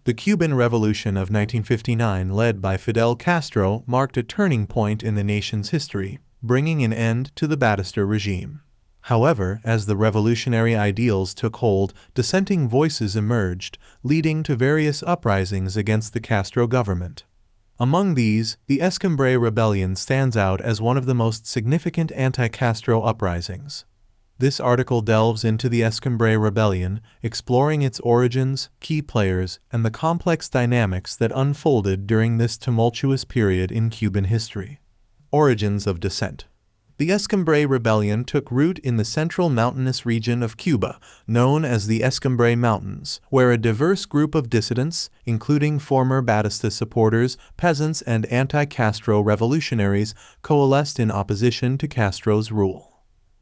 The Cuban Revolution of 1959, led by Fidel Castro, marked a turning point in the nation's history, bringing an end to the Batista regime. However, as the revolutionary ideals took hold, dissenting voices emerged, leading to various uprisings against the Castro government. Among these, the Escambray Rebellion stands out as one of the most significant anti-Castro uprisings. This article delves into the Escambray Rebellion, exploring its origins, key players, and the complex dynamics that unfolded during this tumultuous period in Cuban history. Origins of dissent. The Escambray Rebellion took root in the central mountainous region of Cuba, known as the Escambray Mountains, where a diverse group of dissidents, including former Batista supporters, peasants, and anti-Castro revolutionaries, coalesced in opposition to Castro's rule.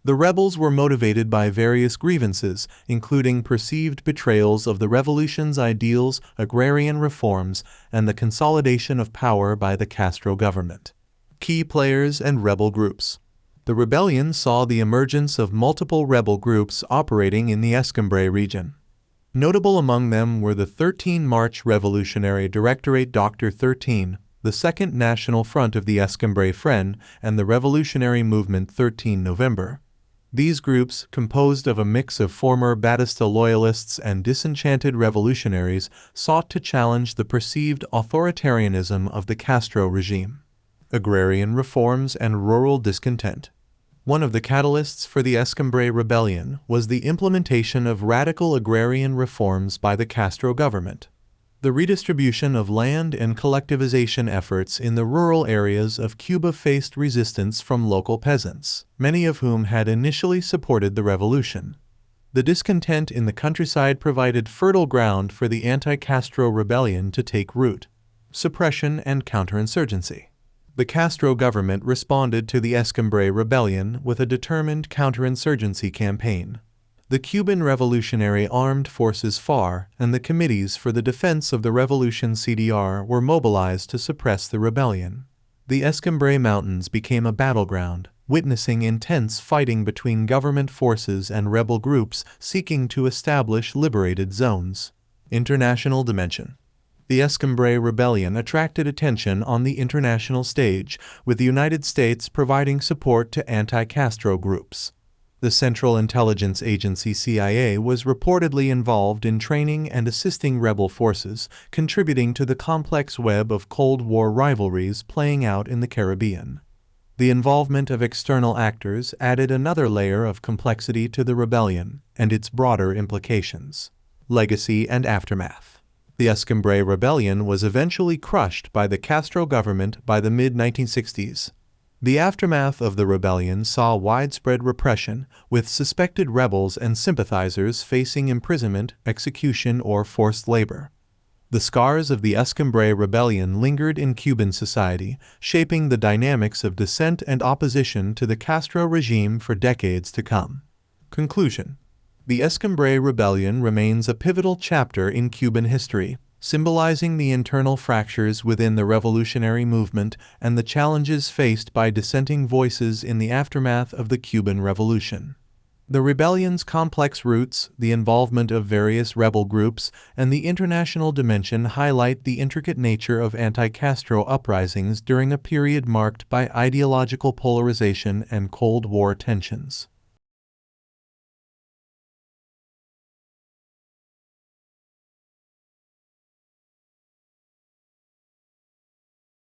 The rebels were motivated by various grievances, including perceived betrayals of the revolution's ideals, agrarian reforms, and the consolidation of power by the Castro government. Key players and rebel groups. The rebellion saw the emergence of multiple rebel groups operating in the Escambray region. Notable among them were the 13 March Revolutionary Directorate Dr. 13, the Second National Front of the Escambray Friend, and the Revolutionary Movement 13 November. These groups, composed of a mix of former Batista loyalists and disenchanted revolutionaries, sought to challenge the perceived authoritarianism of the Castro regime. Agrarian reforms and rural discontent. One of the catalysts for the Escambray Rebellion was the implementation of radical agrarian reforms by the Castro government. The redistribution of land and collectivization efforts in the rural areas of Cuba faced resistance from local peasants, many of whom had initially supported the revolution. The discontent in the countryside provided fertile ground for the anti-Castro rebellion to take root. Suppression and counterinsurgency. The Castro government responded to the Escambray Rebellion with a determined counterinsurgency campaign. The Cuban Revolutionary Armed Forces FAR and the Committees for the Defense of the Revolution CDR were mobilized to suppress the rebellion. The Escambray Mountains became a battleground, witnessing intense fighting between government forces and rebel groups seeking to establish liberated zones. International dimension. The Escambray Rebellion attracted attention on the international stage, with the United States providing support to anti-Castro groups. The Central Intelligence Agency CIA was reportedly involved in training and assisting rebel forces, contributing to the complex web of Cold War rivalries playing out in the Caribbean. The involvement of external actors added another layer of complexity to the rebellion and its broader implications. Legacy and aftermath. The Escambray Rebellion was eventually crushed by the Castro government by the mid-1960s. The aftermath of the rebellion saw widespread repression, with suspected rebels and sympathizers facing imprisonment, execution, or forced labor. The scars of the Escambray Rebellion lingered in Cuban society, shaping the dynamics of dissent and opposition to the Castro regime for decades to come. Conclusion. The Escambray Rebellion remains a pivotal chapter in Cuban history, symbolizing the internal fractures within the revolutionary movement and the challenges faced by dissenting voices in the aftermath of the Cuban Revolution. The rebellion's complex roots, the involvement of various rebel groups, and the international dimension highlight the intricate nature of anti-Castro uprisings during a period marked by ideological polarization and Cold War tensions.